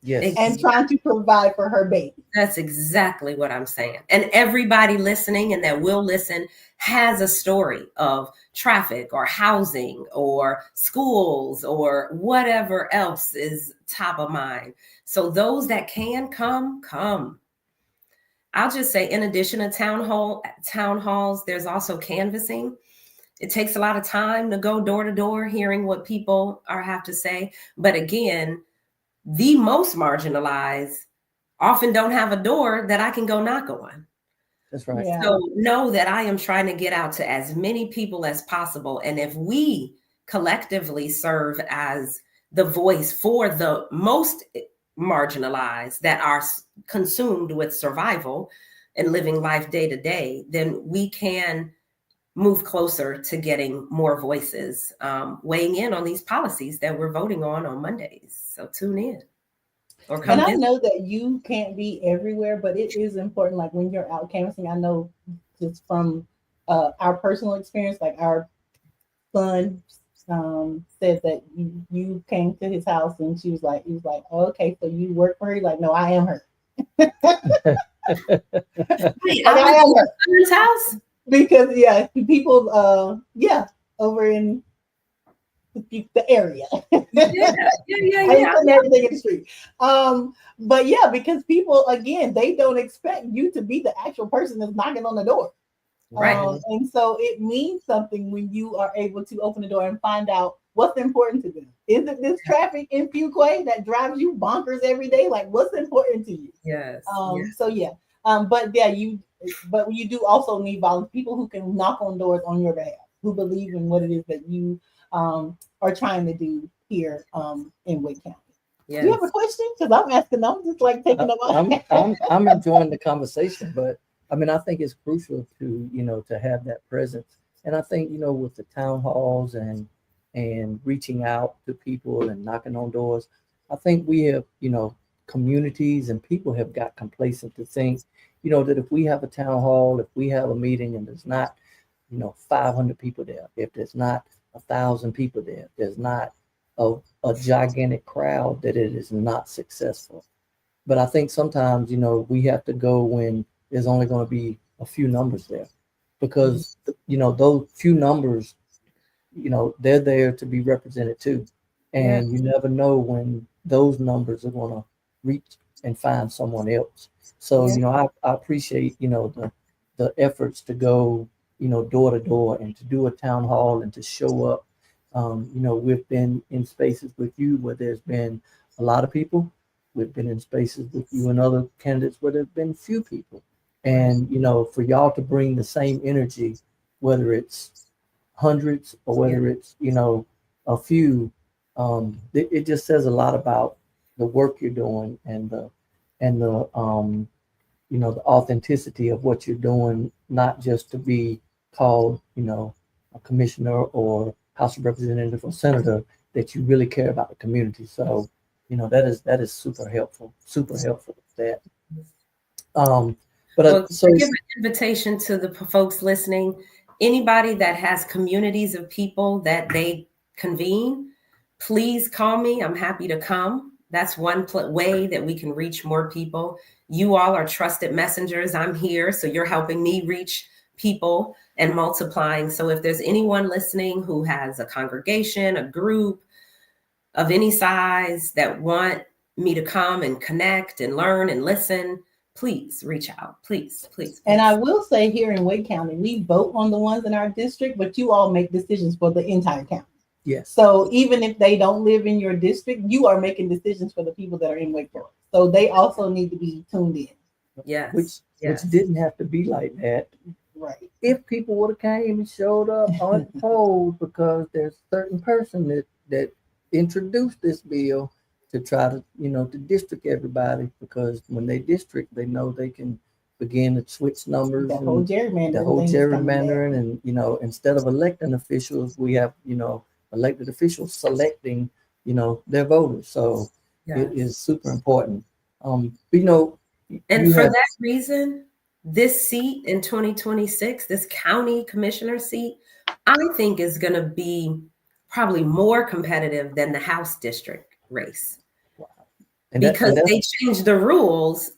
Yes. And trying to provide for her baby. That's exactly what I'm saying. And everybody listening and that will listen has a story of traffic or housing or schools or whatever else is top of mind. So those that can come. I'll just say, in addition to town halls, there's also canvassing. It takes a lot of time to go door to door, hearing what people have to say. But again, the most marginalized often don't have a door that I can go knock on. That's right. Yeah. So know that I am trying to get out to as many people as possible. And if we collectively serve as the voice for the most marginalized that are consumed with survival and living life day to day, then we can move closer to getting more voices weighing in on these policies that we're voting on Mondays. So tune in. And I know that you can't be everywhere, but it is important. Like, when you're out canvassing, I know just from our personal experience, like our son said that you came to his house and he was like, oh, okay, so you work for her? He's like, no, I am her. Wait, I am her. Son's house? Because people over in the area. Yeah. Everything in the street. But because people, again, they don't expect you to be the actual person that's knocking on the door. Right. And so it means something when you are able to open the door and find out what's important to them. Is it this traffic in Fuquay that drives you bonkers every day? Like, what's important to you? Yes. But you do also need people who can knock on doors on your behalf, who believe in what it is that you are trying to do here in Wake County. Yes. Do you have a question? Because I'm asking them, just like taking them. I'm enjoying the conversation, but I mean, I think it's crucial to to have that presence. And I think with the town halls and reaching out to people and knocking on doors, I think we have communities and people have got complacent to think, that if we have a town hall, if we have a meeting and there's not, 500 people there, if there's not 1,000 people there, if there's not a gigantic crowd, that it is not successful. But I think sometimes, we have to go when there's only going to be a few numbers there, because, those few numbers, they're there to be represented too. And you never know when those numbers are going to reach and find someone else. So, I appreciate, the efforts to go, door to door and to do a town hall and to show up. We've been in spaces with you where there's been a lot of people. We've been in spaces with you and other candidates where there's been few people. And, for y'all to bring the same energy, whether it's hundreds or whether it's, a few, it just says a lot about the work you're doing and the the authenticity of what you're doing, not just to be called, a commissioner or House of Representative or senator, that you really care about the community. So, that is super helpful with that. Give an invitation to the folks listening. Anybody that has communities of people that they convene, please call me. I'm happy to come. That's one way that we can reach more people. You all are trusted messengers. I'm here, so you're helping me reach people and multiplying. So if there's anyone listening who has a congregation, a group of any size that want me to come and connect and learn and listen, please reach out. Please. And I will say, here in Wake County, we vote on the ones in our district, but you all make decisions for the entire county. Yes. So even if they don't live in your district, you are making decisions for the people that are in Wake Forest. So they also need to be tuned in. Yes. Which didn't have to be like that. Right. If people would have came and showed up unopposed, because there's a certain person that introduced this bill to try to, to district everybody, because when they district, they know they can begin to switch numbers. The whole gerrymandering. And, instead of electing officials, we have, elected officials selecting, their voters. So it is super important. And for that reason, this seat in 2026, this county commissioner seat, I think is going to be probably more competitive than the House district race. Wow. Because they changed the rules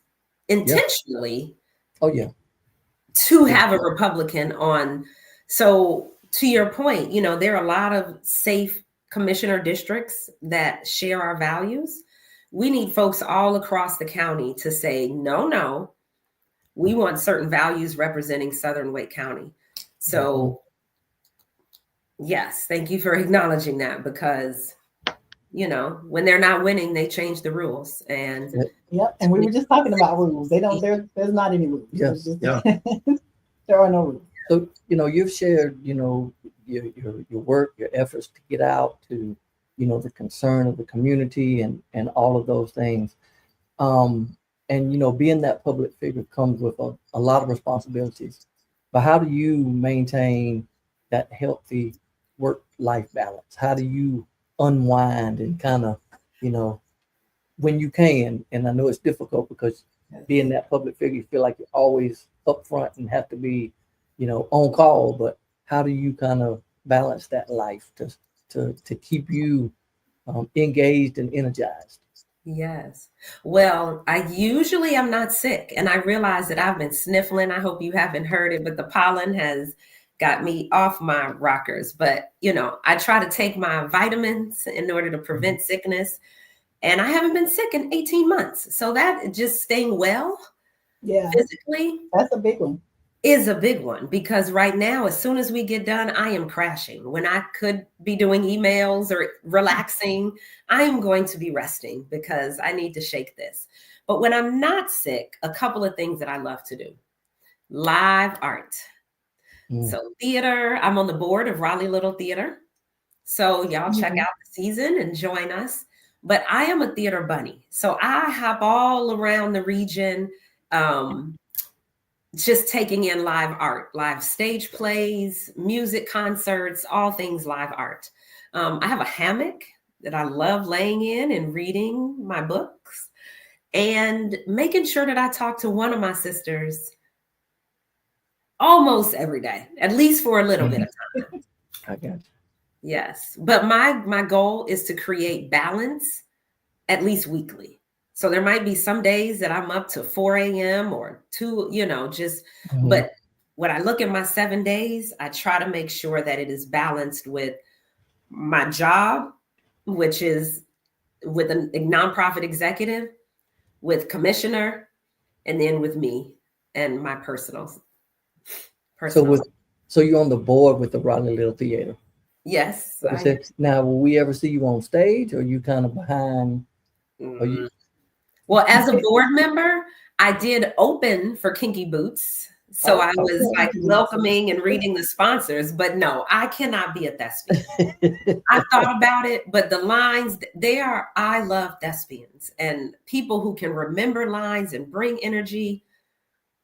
intentionally. To have a Republican on. So to your point, there are a lot of safe commissioner districts that share our values. We need folks all across the county to say, no, we want certain values representing Southern Wake County. So yes, thank you for acknowledging that, because, when they're not winning, they change the rules. And and we were just talking about rules. There's not any rules. Yes. There are no rules. So, you've shared, your work, your efforts to get out to, the concern of the community and all of those things. And, being that public figure comes with a lot of responsibilities. But how do you maintain that healthy work-life balance? How do you unwind and kind of, when you can? And I know it's difficult because being that public figure, you feel like you're always up front and have to be, on call. But how do you kind of balance that life to keep you engaged and energized? Yes. Well, I'm not sick, and I realize that I've been sniffling. I hope you haven't heard it, but the pollen has got me off my rockers. But, I try to take my vitamins in order to prevent sickness, and I haven't been sick in 18 months. So that just staying well physically. That's a big one. Is a big one, because right now, as soon as we get done, I am crashing. When I could be doing emails or relaxing, I am going to be resting because I need to shake this. But when I'm not sick, a couple of things that I love to do. Live art. So theater, I'm on the board of Raleigh Little Theater. So y'all check out the season and join us. But I am a theater bunny. So I hop all around the region, just taking in live art, live stage plays, music concerts, all things live art. I have a hammock that I love laying in and reading my books. and making sure that I talk to one of my sisters almost every day, at least for a little bit of time. I got you. Yes. But my goal is to create balance at least weekly. So there might be some days that I'm up to 4 a.m. or 2, but when I look at my 7 days, I try to make sure that it is balanced with my job, which is with a nonprofit executive, with commissioner, and then with me and my personal. So you're on the board with the Raleigh Little Theater. Yes. Now, will we ever see you on stage, or you kind of behind? Well, as a board member, I did open for Kinky Boots. So I was like welcoming and reading the sponsors, but no, I cannot be a thespian. I thought about it, but the lines, I love thespians and people who can remember lines and bring energy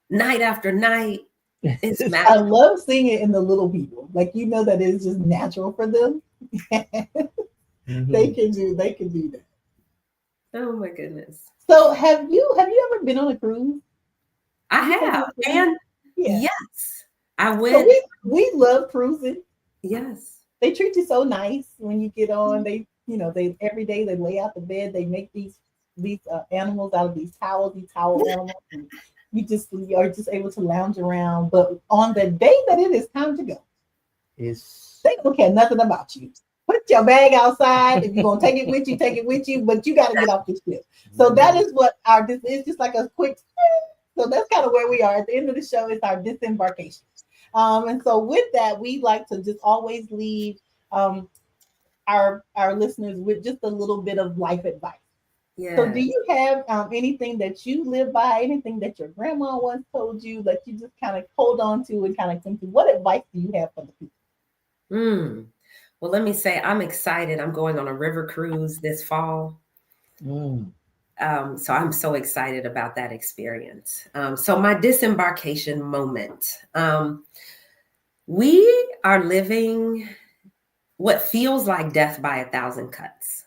night after night. It's magical. I love seeing it in the little people. Like, that it's just natural for them. They can do that. Oh my goodness. So have you ever been on a cruise? I have. And yes, I went. So we love cruising. Yes. They treat you so nice when you get on. They every day they lay out the bed. They make these animals out of these towel animals. And you are just able to lounge around. But on the day that it is time to go, they don't care nothing about you. Put your bag outside. If you're gonna take it with you, take it with you. But you got to get off the ship. So that is what this is, just like a quick. So that's kind of where we are. At the end of the show, it's our disembarkation. And so with that, we like to just always leave our listeners with just a little bit of life advice. Yes. So do you have anything that you live by, anything that your grandma once told you that you just kind of hold on to and kind of think through? What advice do you have for the people? Well, let me say I'm excited. I'm going on a river cruise this fall. So I'm so excited about that experience. So my disembarkation moment. We are living what feels like death by 1,000 cuts.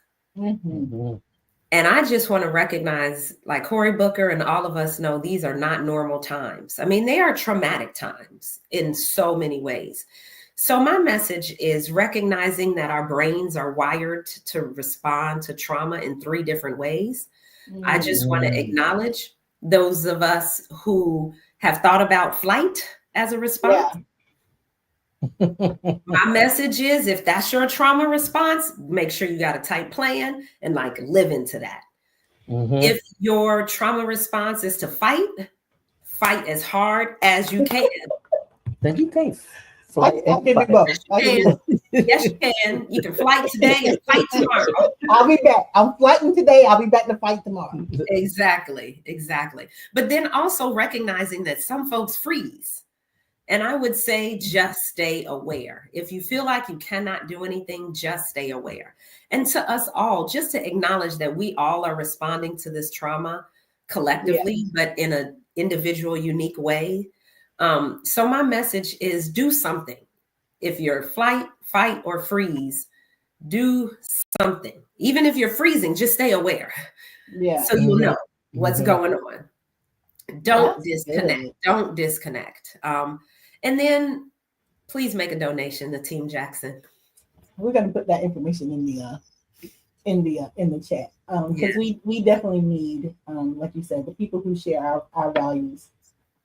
And I just want to recognize, like Cory Booker and all of us know, these are not normal times. I mean, they are traumatic times in so many ways. So my message is recognizing that our brains are wired to respond to trauma in 3 different ways. I just want to acknowledge those of us who have thought about flight as a response. My message is, if that's your trauma response, make sure you got a tight plan and live into that. If your trauma response is to fight as hard as you can. Then you can't fly. I can do both. Yes, you can. You can flight today and fight tomorrow. I'll be back. I'm flighting today. I'll be back to fight tomorrow. Exactly. But then also recognizing that some folks freeze. And I would say just stay aware. If you feel like you cannot do anything, just stay aware. And to us all, just to acknowledge that we all are responding to this trauma collectively, but in an individual, unique way. So my message is do something. If you're flight, fight, or freeze, do something. Even if you're freezing, just stay aware. So you'll know what's going on. Don't disconnect. Don't disconnect. And then please make a donation to Team Jackson. We're going to put that information in the chat because we definitely need, like you said, the people who share our values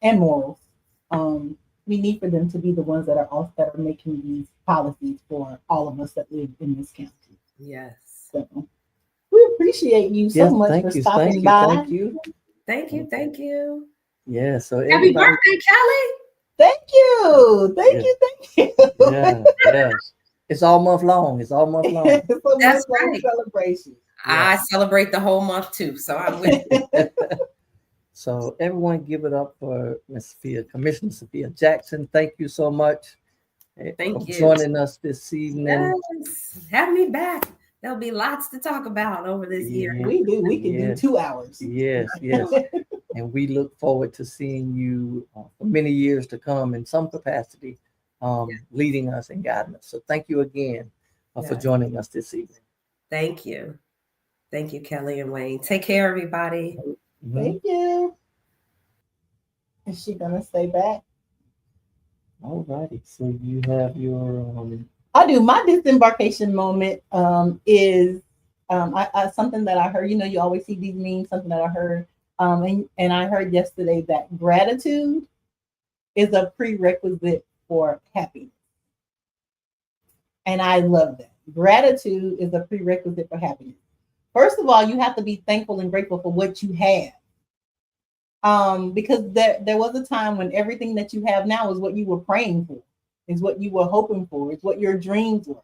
and morals. We need for them to be the ones that are making these policies for all of us that live in this county. Yes. So we appreciate you so much for stopping by. Thank you. Yeah. So happy birthday, Kelli. Thank you. Yeah. It's all month long. It's a That's right. Celebration. I celebrate the whole month too. So I'm with you. So everyone give it up for Commissioner Sophia Jackson. Thank you so much for joining us this evening. Yes. Have me back. There'll be lots to talk about over this year. We can do 2 hours. Yes. And we look forward to seeing you for many years to come in some capacity, leading us and guiding us. So thank you again for joining us this evening. Thank you. Thank you, Kelli and Wayne. Take care, everybody. Thank you. Is she gonna stay back? All righty. So you have your I do. My disembarkation moment is something that I heard. You know, you always see these memes. Something that I heard, and I heard yesterday that gratitude is a prerequisite for happiness, and I love that. Gratitude is a prerequisite for happiness. First of all, you have to be thankful and grateful for what you have. Because there was a time when everything that you have now is what you were praying for, is what you were hoping for, is what your dreams were.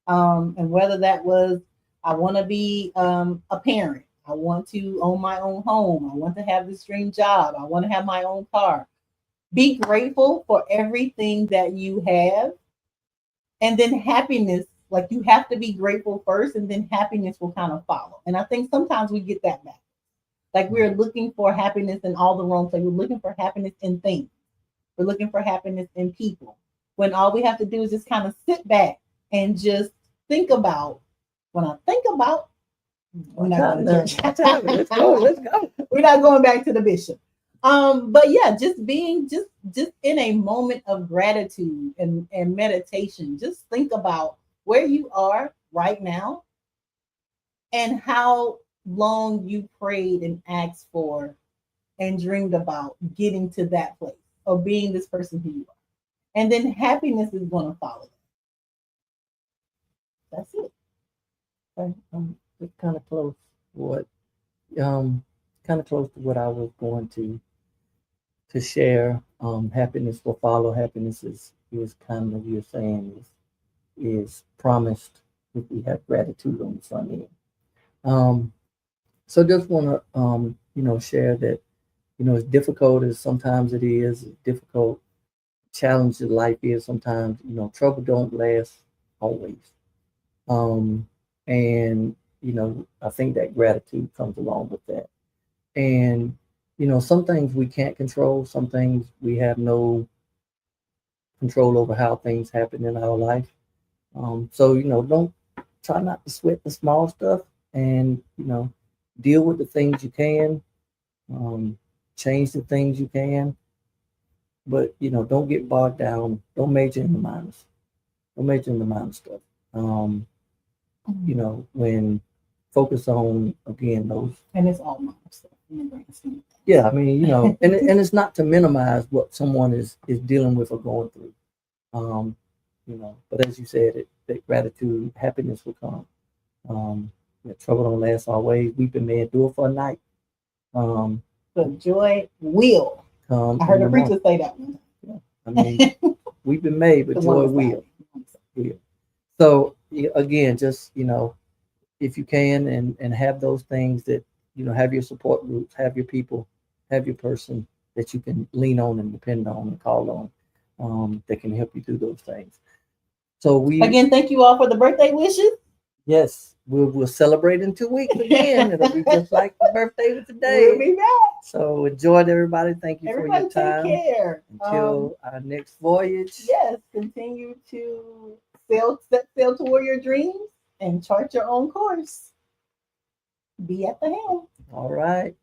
And whether that was, I want to be a parent, I want to own my own home, I want to have this dream job, I want to have my own car. Be grateful for everything that you have, and then happiness. Like you have to be grateful first, and then happiness will kind of follow. And I think sometimes we get that back. Like we're looking for happiness in all the wrong places. We're looking for happiness in things. We're looking for happiness in people. When all we have to do is just kind of sit back and just think about. When I think about, we're not going to church. Let's go. We're not going back to the bishop. But yeah, just being just in a moment of gratitude and meditation. Just think about where you are right now and how long you prayed and asked for and dreamed about getting to that place or being this person who you are. And then happiness is going to follow. That's it. Okay. It's kind of close to what I was going to share. Happiness will follow. Happiness is kind of, you're saying, is promised if we have gratitude on the front end. So just want to share that, as difficult as sometimes it is, difficult challenge that life is sometimes, trouble don't last always. And I think that gratitude comes along with that. And some things we can't control, some things we have no control over how things happen in our life. So don't try not to sweat the small stuff, and deal with the things you can, change the things you can, but don't get bogged down. Don't major in the minus. Don't major in the minus stuff. When focus on, again, those, and it's all minor stuff. Yeah, I mean, and it's not to minimize what someone is dealing with or going through. But as you said, that gratitude, happiness will come. Trouble don't last always. Weeping may endure for a night. But joy will come. I heard a preacher say that one. Yeah. I mean, weeping may, but joy will. So again, just if you can and have those things that have your support groups, have your people, have your person that you can lean on and depend on and call on, that can help you through those things. So again, thank you all for the birthday wishes. Yes, we'll celebrate in 2 weeks again. It'll be just like the birthday of today. We'll be back. So enjoy it, everybody. Thank you everybody for your time. Take care. Until our next voyage. Yes, continue to set sail toward your dreams and chart your own course. Be at the helm. All right.